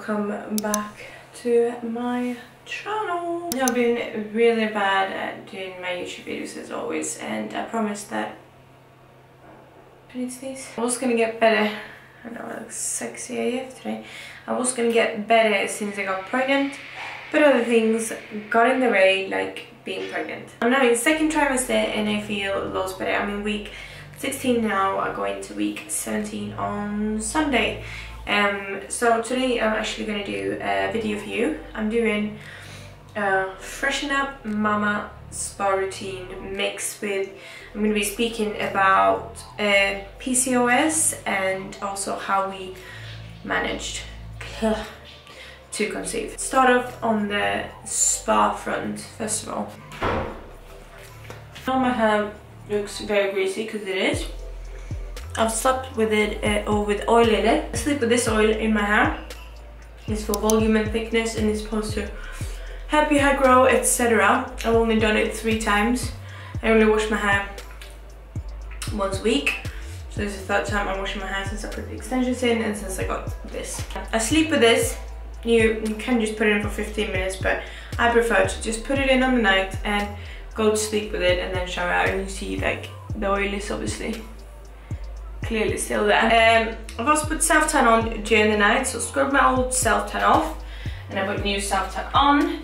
welcome back to my channel. I've been really bad at doing my YouTube videos as always, and I promised that I was gonna get better. I know I look sexy AF today. I was gonna get better as soon as I got pregnant, but other things got in the way, like being pregnant. I'm now in second trimester and I feel loads better. I'm in week 16 now. I go into week 17 on Sunday. So today I'm actually going to do a video for you. I'm doing freshen up mama spa routine mixed with, I'm going to be speaking about PCOS and also how we managed to conceive. Start off on the spa front first of all. Now my hair looks very greasy because it is. I've slept with it or with oil in it. I sleep with this oil in my hair. It's for volume and thickness and it's supposed to help your hair grow, etc. I've only done it 3 times. I only wash my hair once a week. So this is the 3rd time I'm washing my hair since I put the extensions in and since I got this. I sleep with this. You can just put it in for 15 minutes, but I prefer to just put it in on the night and go to sleep with it and then shower out. And you see like the oil is obviously clearly still there. I've also put self-tan on during the night, so scrub my old self-tan off and I put new self-tan on.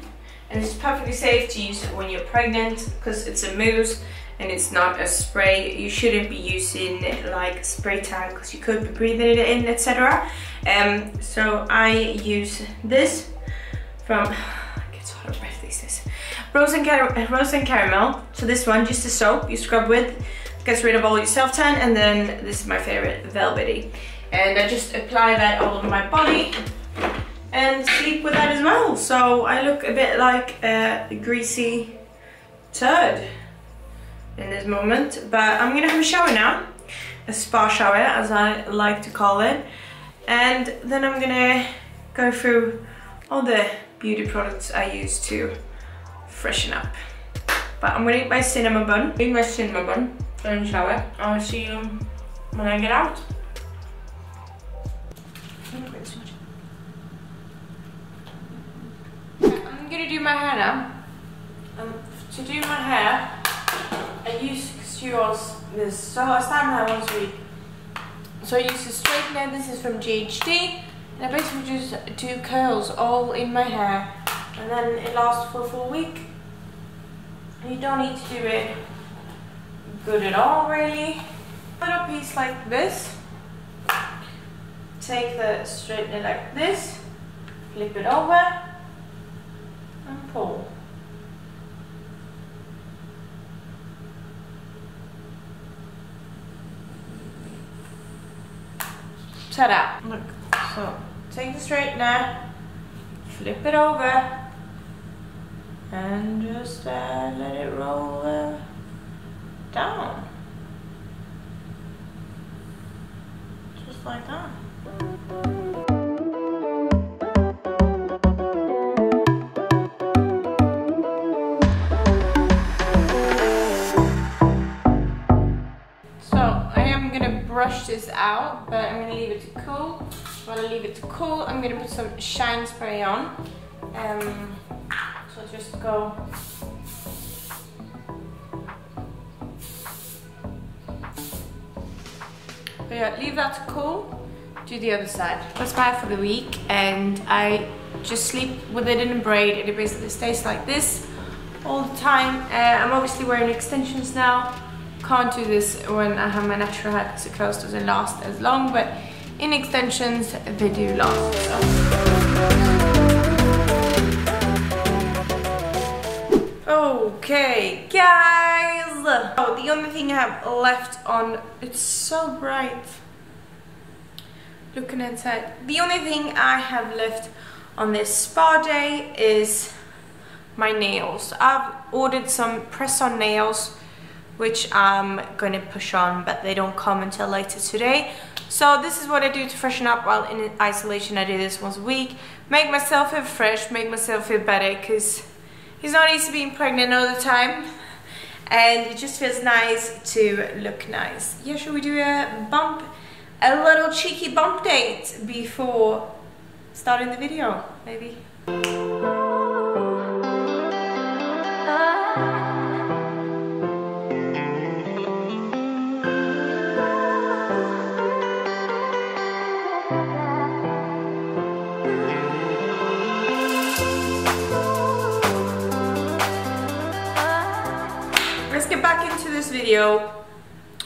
And it's perfectly safe to use when you're pregnant because it's a mousse and it's not a spray. You shouldn't be using like spray tan because you could be breathing it in, etc. So I use this from, I get so out of breath these days, Rose and Caramel. So this one, just a soap you scrub with, gets rid of all your self-tan, and then this is my favorite, Velvety. And I just apply that all over my body and sleep with that as well. So I look a bit like a greasy turd in this moment, but I'm gonna have a shower now, a spa shower as I like to call it, and then I'm gonna go through all the beauty products I use to freshen up. But I'm gonna eat my cinnamon bun, and shower. I'll see you when I get out. I'm gonna do my hair now. To do my hair, I use this. So I style my hair once a week. So I use a straightener. This is from GHD, and I basically just do curls all in my hair, and then it lasts for a full week. You don't need to do it good at all, really. A little piece like this. Take the straightener like this, flip it over, and pull. Ta-da! Look, so take the straightener, flip it over, and just let it roll down. Just like that. So I am gonna brush this out, but I'm gonna leave it to cool. While I leave it to cool, I'm gonna put some shine spray on. So just go but yeah, leave that to cool, do the other side. That's bad for the week, and I just sleep with it in a braid, and it basically stays like this all the time. I'm obviously wearing extensions now. Can't do this when I have my natural hair because the curls doesn't last as long, but in extensions they do last. Okay, guys. Oh, the only thing I have left on, it's so bright. Looking inside. The only thing I have left on this spa day is my nails. I've ordered some press-on nails, which I'm gonna push on, but they don't come until later today. So this is what I do to freshen up while in isolation. I do this once a week. Make myself feel fresh, make myself feel better, because it's not easy being pregnant all the time. And it just feels nice to look nice. Yeah, should we do a little cheeky bump date before starting the video, maybe. Let's get back into this video.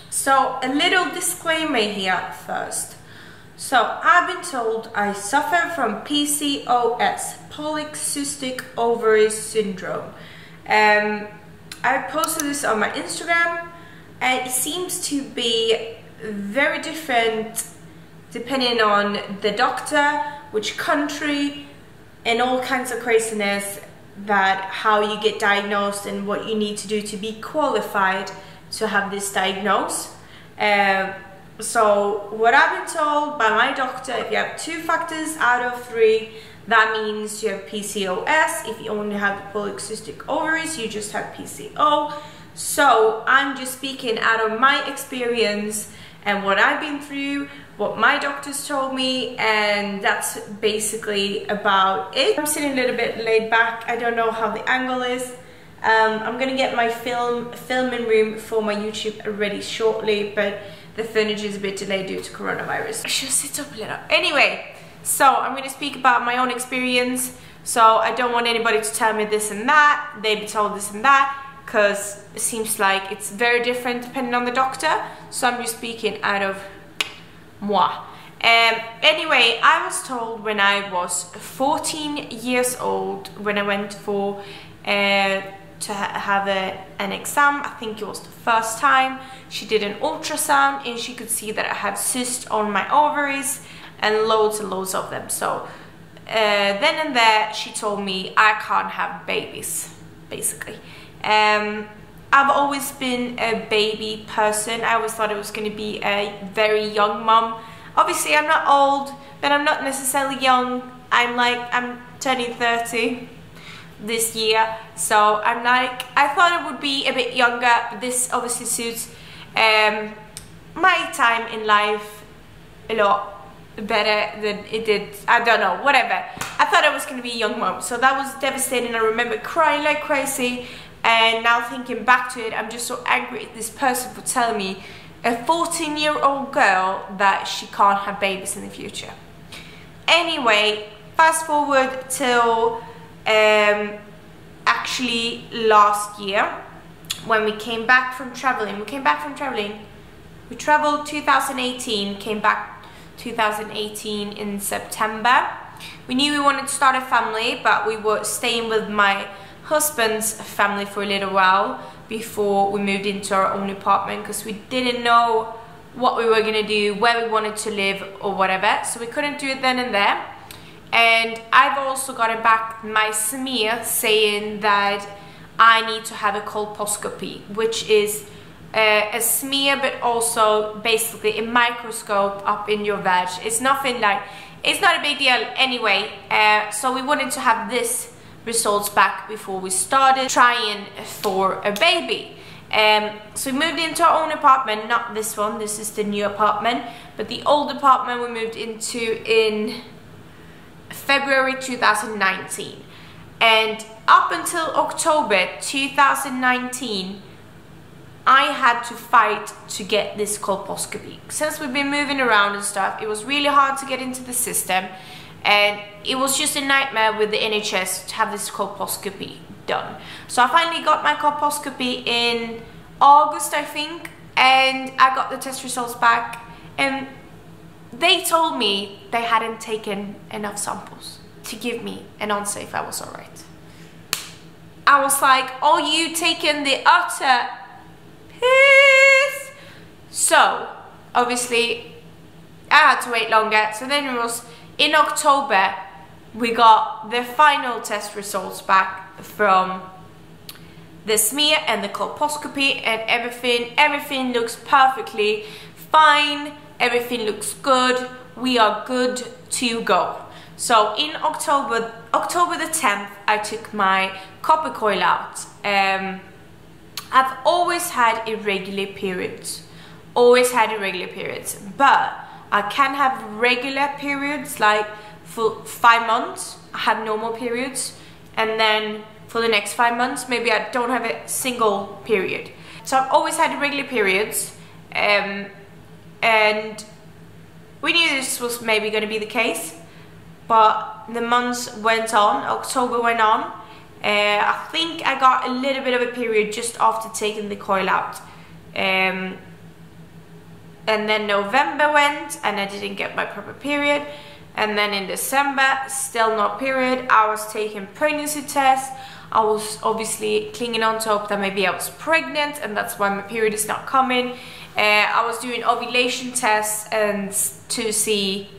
So a little disclaimer here first. So I've been told I suffer from PCOS, polycystic ovary syndrome. I posted this on my Instagram, and it seems to be very different depending on the doctor, which country, and all kinds of craziness, that how you get diagnosed and what you need to do to be qualified to have this diagnosed. So what I've been told by my doctor, if you have 2 factors out of 3, that means you have PCOS. If you only have polycystic ovaries, you just have PCO. So I'm just speaking out of my experience and what I've been through, what my doctors told me, and that's basically about it. I'm sitting a little bit laid back. I don't know how the angle is. I'm gonna get my filming room for my YouTube ready shortly, but the furniture is a bit delayed due to coronavirus. I should sit up a little. Anyway, so I'm gonna speak about my own experience. So I don't want anybody to tell me this and that, they be told this and that, because it seems like it's very different depending on the doctor. So I'm just speaking out of moi. Anyway, I was told when I was 14 years old, when I went for to have an exam, I think it was the first time, she did an ultrasound and she could see that I had cysts on my ovaries and loads of them. So then and there she told me I can't have babies, basically. I've always been a baby person. I always thought it was going to be a very young mom. Obviously I'm not old, but I'm not necessarily young. I'm turning 30 this year, so I'm like, I thought it would be a bit younger, but this obviously suits my time in life a lot better than it did. I don't know, whatever. I thought I was going to be a young mom, so that was devastating. I remember crying like crazy, and now thinking back to it, I'm just so angry at this person for telling me, a 14-year-old girl, that she can't have babies in the future. Anyway, fast forward till actually last year, when we came back from traveling. We traveled 2018, came back 2018 in September. We knew we wanted to start a family, but we were staying with my husband's family for a little while before we moved into our own apartment, because we didn't know what we were gonna do, where we wanted to live or whatever, so we couldn't do it then and there. And I've also gotten back my smear saying that I need to have a colposcopy, which is a smear, but also basically a microscope up in your vag. It's nothing like, it's not a big deal anyway. So we wanted to have this results back before we started trying for a baby. So we moved into our own apartment, not this one, this is the new apartment, but the old apartment we moved into in February 2019, and up until October 2019 I had to fight to get this colposcopy. Since we've been moving around and stuff, it was really hard to get into the system, and it was just a nightmare with the NHS to have this colposcopy done. So I finally got my colposcopy in August, I think, and I got the test results back, and they told me they hadn't taken enough samples to give me an answer if I was alright. I was like, oh, you taken the utter piss. So obviously I had to wait longer. So then it was in October we got the final test results back from the smear and the colposcopy, and everything looks perfectly fine. Everything looks good. We are good to go. So in October the 10th, I took my copper coil out. I've always had irregular periods. But I can have regular periods like for 5 months I had normal periods, and then for the next 5 months maybe I don't have a single period. So I've always had regular periods, and we knew this was maybe going to be the case, but the months went on, October went on. I think I got a little bit of a period just after taking the coil out. And then November went and I didn't get my proper period. And then in December, still not period. I was taking pregnancy tests. I was obviously clinging on to hope that maybe I was pregnant, and that's why my period is not coming. I was doing ovulation tests and to see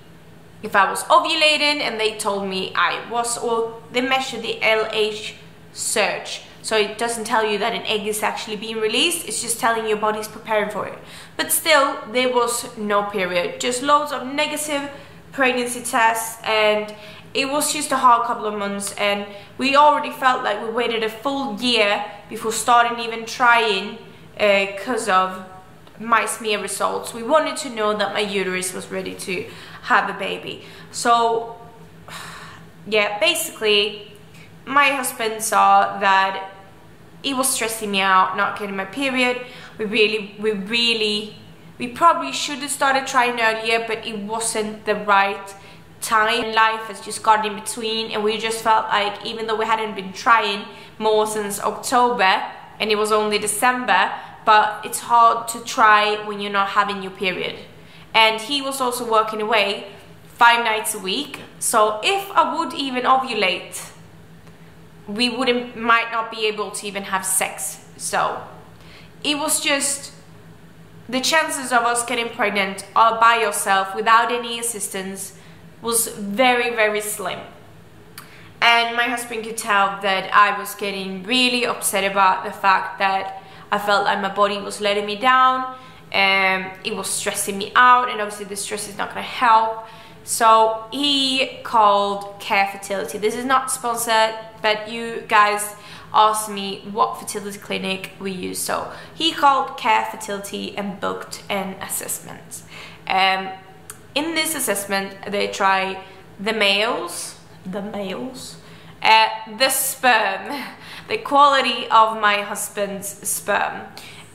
if I was ovulating, and they told me I was, or they measured the LH surge. So it doesn't tell you that an egg is actually being released, it's just telling your body's preparing for it. But still, there was no period, just loads of negative pregnancy tests, and it was just a hard couple of months, and we already felt like we waited a full year before starting even trying because of my smear results. We wanted to know that my uterus was ready to have a baby. So yeah, basically my husband saw that it was stressing me out not getting my period. We probably should have started trying earlier, but it wasn't the right time. Life has just gotten in between, and we just felt like, even though we hadn't been trying more since October and it was only December, but it's hard to try when you're not having your period. And he was also working away 5 nights a week, so if I would even ovulate, we might not be able to even have sex. So it was just, the chances of us getting pregnant all by yourself without any assistance was very, very slim. And my husband could tell that I was getting really upset about the fact that I felt like my body was letting me down, and it was stressing me out, and obviously the stress is not going to help. So he called Care Fertility. This is not sponsored, but you guys asked me what fertility clinic we use. So he called Care Fertility and booked an assessment. In this assessment, they try the sperm, the quality of my husband's sperm.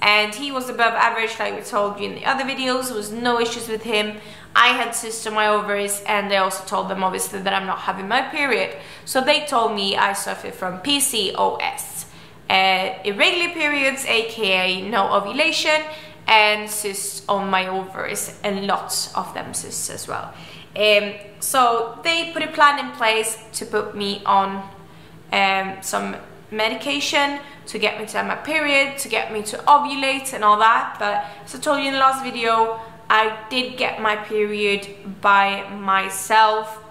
And he was above average, like we told you in the other videos. There was no issues with him. I had cysts on my ovaries, and they also told them obviously that I'm not having my period. So they told me I suffer from PCOS, irregular periods, aka no ovulation, and cysts on my ovaries, and lots of them cysts as well. So they put a plan in place to put me on some medication to get me to have my period, to get me to ovulate and all that. But as I told you in the last video, I did get my period by myself,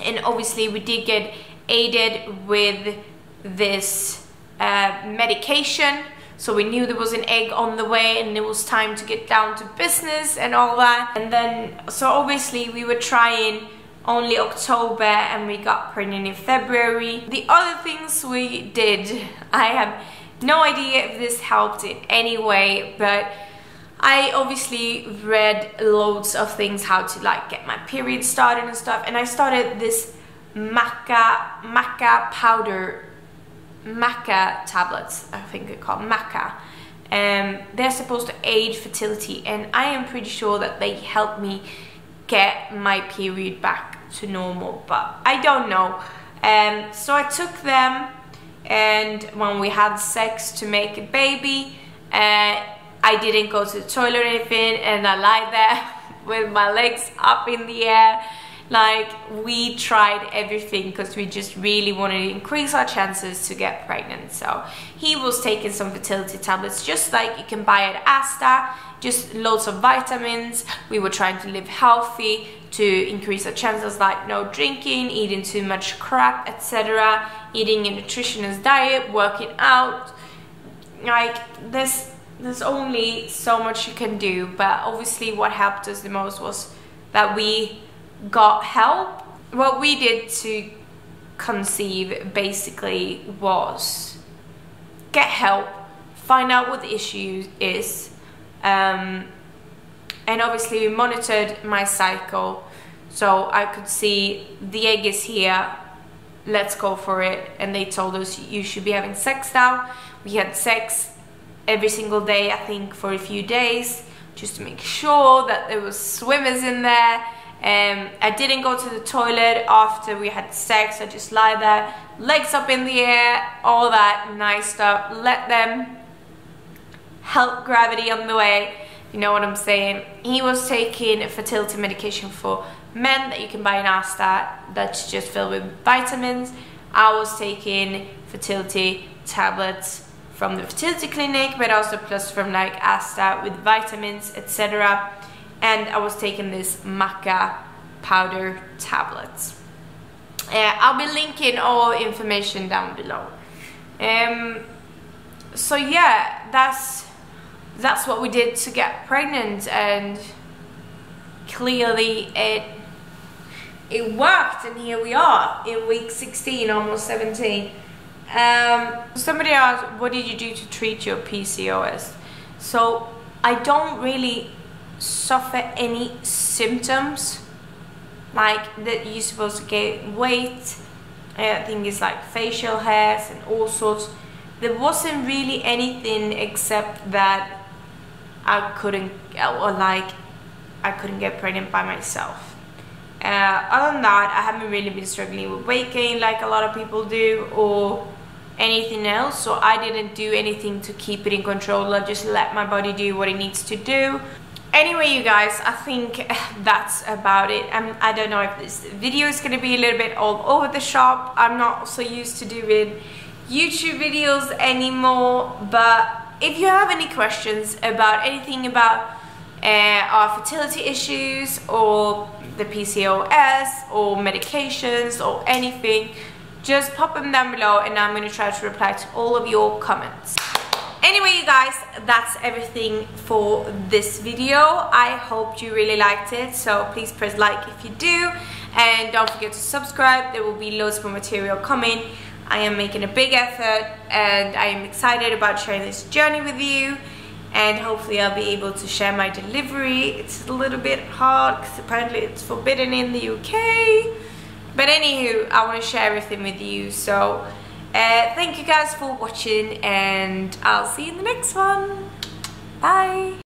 and obviously we did get aided with this medication. So we knew there was an egg on the way, and it was time to get down to business and all that. And then, so obviously we were trying only October, and we got pregnant in February. The other things we did, I have no idea if this helped in any way, but I obviously read loads of things how to like get my period started and stuff, and I started this maca powder, maca tablets, I think they're called maca. They're supposed to aid fertility, and I am pretty sure that they help me get my period back to normal, but I don't know. So I took them, and when we had sex to make a baby, I didn't go to the toilet or anything, and I lied there with my legs up in the air. Like, we tried everything because we just really wanted to increase our chances to get pregnant. So he was taking some fertility tablets, just like you can buy at Asta, just loads of vitamins. We were trying to live healthy to increase our chances, like no drinking, eating too much crap, etc., eating a nutritionist diet, working out. Like, there's only so much you can do. But obviously what helped us the most was that we got help. What we did to conceive basically was get help, find out what the issue is, and obviously we monitored my cycle So I could see the egg is here, let's go for it. And they told us you should be having sex now. We had sex every single day, I think for a few days, just to make sure that there was swimmers in there. I didn't go to the toilet after we had sex. I just lie there, legs up in the air, all that nice stuff. Let them help gravity on the way, you know what I'm saying. He was taking fertility medication for men that you can buy in Asta, that's just filled with vitamins. I was taking fertility tablets from the fertility clinic, but also plus from like Asta with vitamins, etc. And I was taking this maca powder tablets. I'll be linking all information down below. So yeah, that's what we did to get pregnant, and clearly it worked, and here we are in week 16, almost 17. Somebody asked, what did you do to treat your PCOS? So I don't really suffer any symptoms like that you're supposed to gain weight. I think it's like facial hairs and all sorts. There wasn't really anything except that I couldn't get pregnant by myself. Other than that, I haven't really been struggling with weight gain like a lot of people do, or anything else. So I didn't do anything to keep it in control. I just let my body do what it needs to do. Anyway, you guys, I think that's about it. I don't know if this video is going to be a little bit all over the shop. I'm not so used to doing YouTube videos anymore, but if you have any questions about anything about our fertility issues or the PCOS or medications or anything, just pop them down below and I'm going to try to reply to all of your comments. Anyway, you guys, that's everything for this video. I hope you really liked it, so please press like if you do, and don't forget to subscribe. There will be loads more material coming. I am making a big effort and I am excited about sharing this journey with you, and hopefully I'll be able to share my delivery. It's a little bit hard because apparently it's forbidden in the UK, but anywho, I want to share everything with you. So thank you guys for watching, and I'll see you in the next one. Bye.